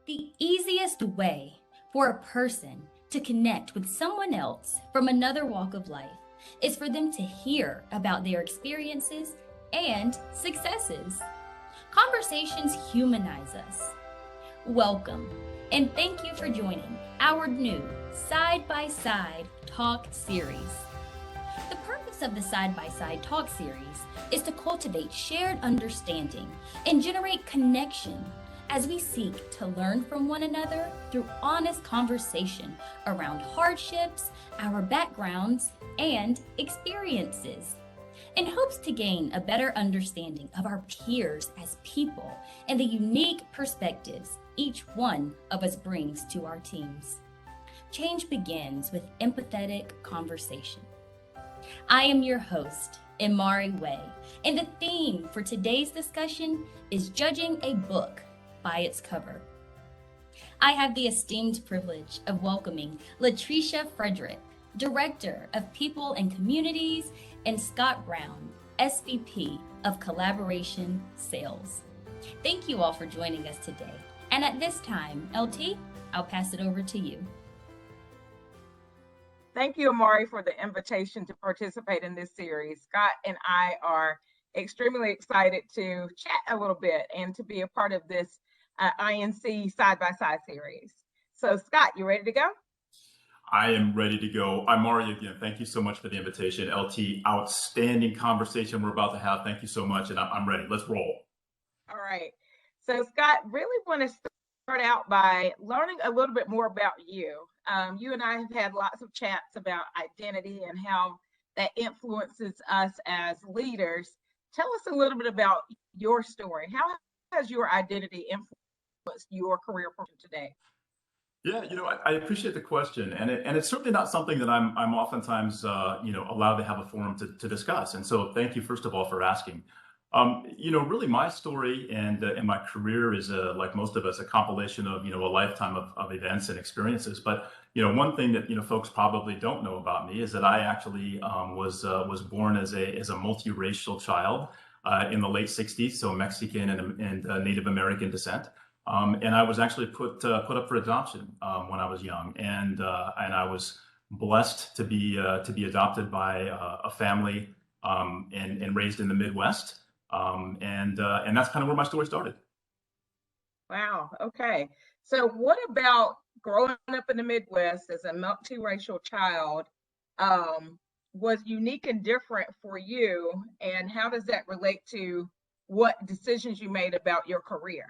The easiest way for a person to connect with someone else from another walk of life is for them to hear about their experiences and successes. Conversations humanize us. Welcome, and thank you for joining our new Side by Side Talk series. The purpose of the Side by Side Talk series is to cultivate shared understanding and generate connection as we seek to learn from one another through honest conversation around hardships, our backgrounds, and experiences, in hopes to gain a better understanding of our peers as people and the unique perspectives each one of us brings to our teams. Change begins with empathetic conversation. I am your host, Imari Way, and the theme for today's discussion is judging a book by its cover. I have the esteemed privilege of welcoming Latricia Frederick, Director of People and Communities, and Scott Brown, SVP of Collaboration Sales. Thank you all for joining us today. And at this time, LT, I'll pass it over to you. Thank you, Amari, for the invitation to participate in this series. Scott and I are extremely excited to chat a little bit and to be a part of this INC side-by-side series. So, Scott, you ready to go? I am ready to go. I'm Mari again. Thank you so much for the invitation. LT, outstanding conversation we're about to have. Thank you so much, and I'm ready. Let's roll. All right. So, Scott, really want to start out by learning a little bit more about you. You and I have had lots of chats about identity and how that influences us as leaders. Tell us a little bit about your story. How has your identity influenced your career today? Yeah, I appreciate the question, and it's certainly not something that I'm oftentimes allowed to have a forum to discuss. And so, thank you first of all for asking. Really, my story and my career is like most of us, a compilation of a lifetime of events and experiences. But one thing that folks probably don't know about me is that I actually was born as a multiracial child in the late '60s, so Mexican and Native American descent. And I was actually put up for adoption when I was young, and I was blessed to be adopted by a family and raised in the Midwest, and that's kind of where my story started. Wow. Okay. So, what about growing up in the Midwest as a multiracial child was unique and different for you, and how does that relate to what decisions you made about your career?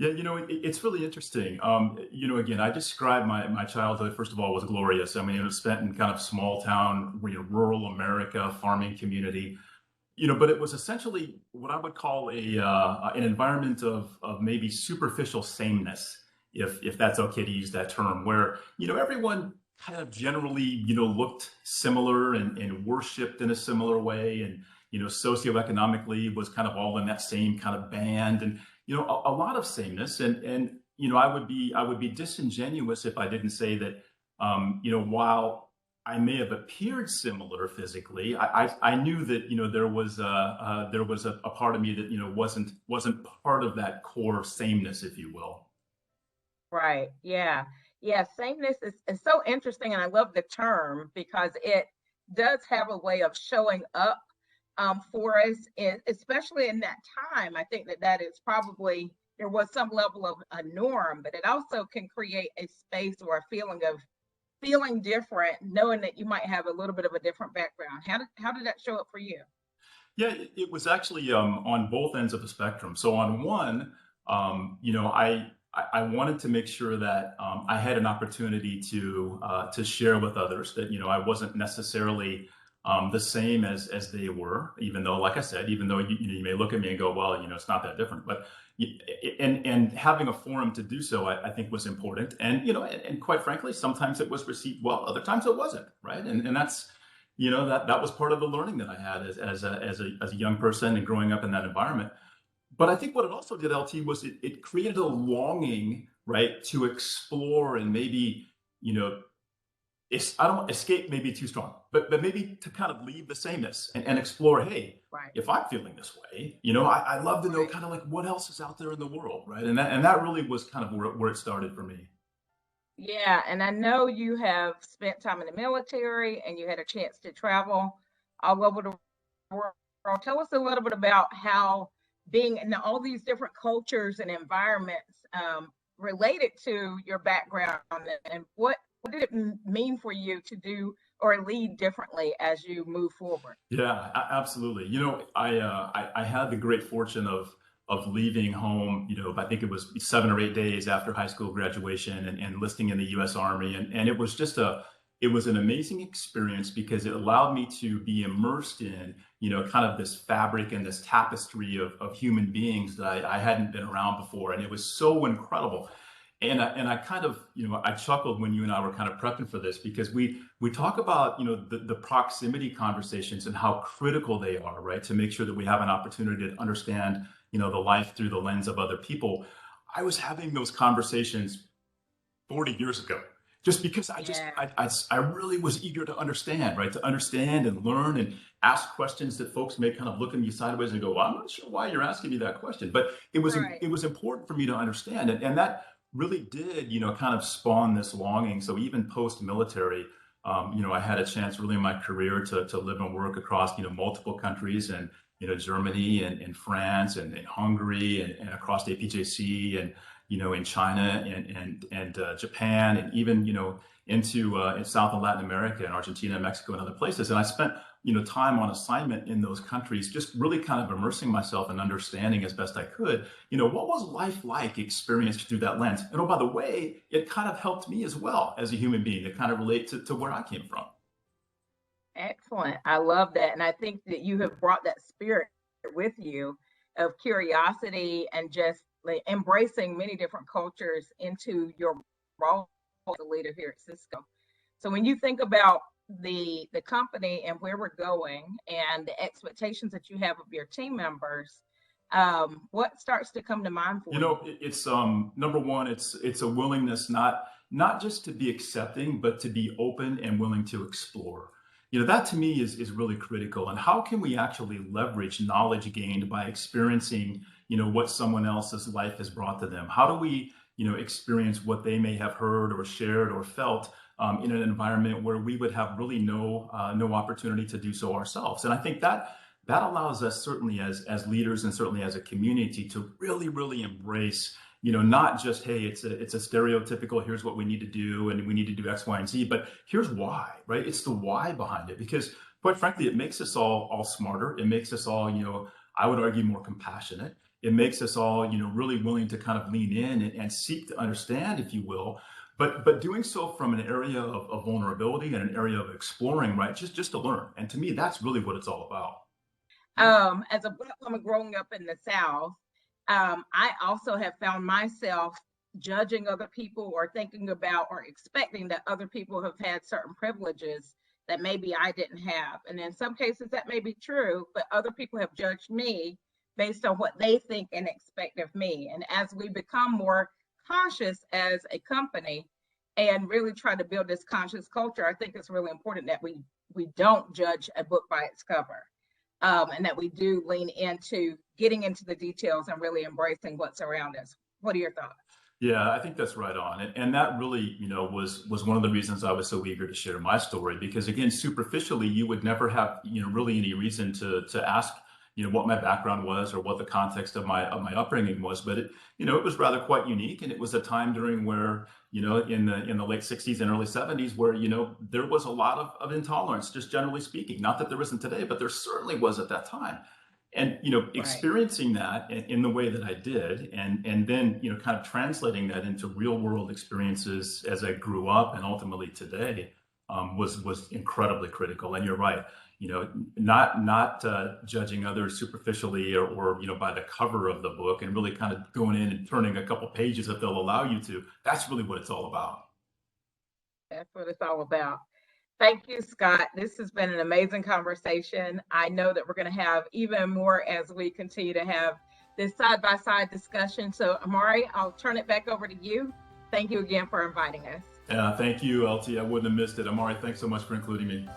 Yeah, it's really interesting. Again, I describe my childhood, first of all, was glorious. I mean, it was spent in kind of small town, rural America, farming community, but it was essentially what I would call an environment of maybe superficial sameness, if that's okay to use that term, where, everyone kind of generally, looked similar and worshiped in a similar way. And, socioeconomically was kind of all in that same kind of band. And a lot of sameness, and I would be disingenuous if I didn't say that while I may have appeared similar physically, I knew that there was a part of me that wasn't part of that core sameness, if you will. Right. Yeah. Yeah. Sameness is so interesting, and I love the term because it does have a way of showing up for us, especially in that time. I think that is probably, there was some level of a norm, but it also can create a space or a feeling of feeling different, knowing that you might have a little bit of a different background. How did that show up for you? Yeah, it was actually on both ends of the spectrum. So on one, I wanted to make sure that I had an opportunity to share with others that I wasn't necessarily the same as they were, even though, like I said, even though you may look at me and go, well, it's not that different, but and having a forum to do so, I think was important. And and quite frankly, sometimes it was received well, other times it wasn't, right? And that's that was part of the learning that I had as a young person and growing up in that environment. But I think what it also did, LT, was it created a longing, right, to explore and maybe I don't escape maybe too strong, but maybe to kind of leave the sameness and explore, hey, Right. if I'm feeling this way, I love to know Right. kind of like what else is out there in the world, right? And that really was kind of where it started for me. Yeah, and I know you have spent time in the military and you had a chance to travel all over the world. Tell us a little bit about how being in all these different cultures and environments related to your background, and what did it mean for you to do or lead differently as you move forward? Yeah, absolutely. I had the great fortune of leaving home. I think it was 7 or 8 days after high school graduation and enlisting in the U.S. Army, and it was it was an amazing experience because it allowed me to be immersed in kind of this fabric and this tapestry of human beings that I hadn't been around before, and it was so incredible. And I kind of, I chuckled when you and I were kind of prepping for this because we talk about, the proximity conversations and how critical they are, right? To make sure that we have an opportunity to understand, the life through the lens of other people. I was having those conversations 40 years ago, just because Yeah, I really was eager to understand, right? To understand and learn and ask questions that folks may kind of look at me sideways and go, well, I'm not sure why you're asking me that question, but right. it was important for me to understand. And that really did, kind of spawn this longing. So even post-military, I had a chance really in my career to live and work across, multiple countries and, Germany and France and Hungary and across the APJC and, in China and Japan and even, into in South and Latin America and Argentina, Mexico, and other places. And I spent, time on assignment in those countries, just really kind of immersing myself and understanding as best I could, what was life like experienced through that lens. And oh, by the way, it kind of helped me as well as a human being to kind of relate to where I came from. Excellent. I love that. And I think that you have brought that spirit with you of curiosity and just like embracing many different cultures into your role as a leader here at Cisco. So when you think about the company and where we're going and the expectations that you have of your team members, what starts to come to mind for you? It's number one, it's a willingness not just to be accepting, but to be open and willing to explore. That to me is really critical. And how can we actually leverage knowledge gained by experiencing, what someone else's life has brought to them? How do we, experience what they may have heard or shared or felt in an environment where we would have really no opportunity to do so ourselves? And I think that allows us certainly as leaders and certainly as a community to really embrace, not just, hey, it's a stereotypical, here's what we need to do and we need to do X, Y, and Z, but here's why, right? It's the why behind it, because quite frankly, it makes us all smarter. It makes us all, I would argue, more compassionate. It makes us all, really willing to kind of lean in and seek to understand, if you will, but doing so from an area of vulnerability and an area of exploring, right? Just to learn. And to me, that's really what it's all about. As a Black woman growing up in the South, I also have found myself judging other people or thinking about or expecting that other people have had certain privileges that maybe I didn't have. And in some cases, that may be true, but other people have judged me based on what they think and expect of me. And as we become more conscious as a company and really try to build this conscious culture, I think it's really important that we don't judge a book by its cover, and that we do lean into getting into the details and really embracing what's around us. What are your thoughts? Yeah, I think that's right on. And that really, was one of the reasons I was so eager to share my story, because again, superficially, you would never have, really any reason to ask, what my background was or what the context of my upbringing was. But it was rather quite unique. And it was a time during where, in the late 60s and early 70s where, there was a lot of intolerance, just generally speaking. Not that there isn't today, but there certainly was at that time. And Right. experiencing that in the way that I did, and then kind of translating that into real world experiences as I grew up and ultimately today, was incredibly critical. And you're right, not judging others superficially or by the cover of the book, and really kind of going in and turning a couple pages if they'll allow you to. That's really what it's all about. That's what it's all about. Thank you, Scott. This has been an amazing conversation. I know that we're going to have even more as we continue to have this side by side discussion. So, Amari, I'll turn it back over to you. Thank you again for inviting us. Thank you, LT. I wouldn't have missed it. Amari, thanks so much for including me.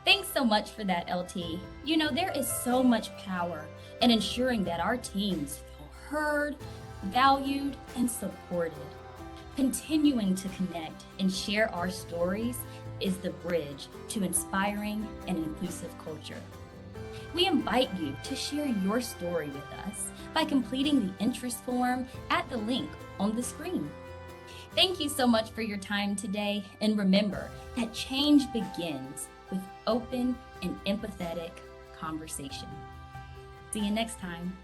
Thanks so much for that, LT. You know, there is so much power in ensuring that our teams feel heard, valued, and supported. Continuing to connect and share our stories is the bridge to inspiring and inclusive culture. We invite you to share your story with us by completing the interest form at the link on the screen. Thank you so much for your time today, and remember that change begins with open and empathetic conversation. See you next time.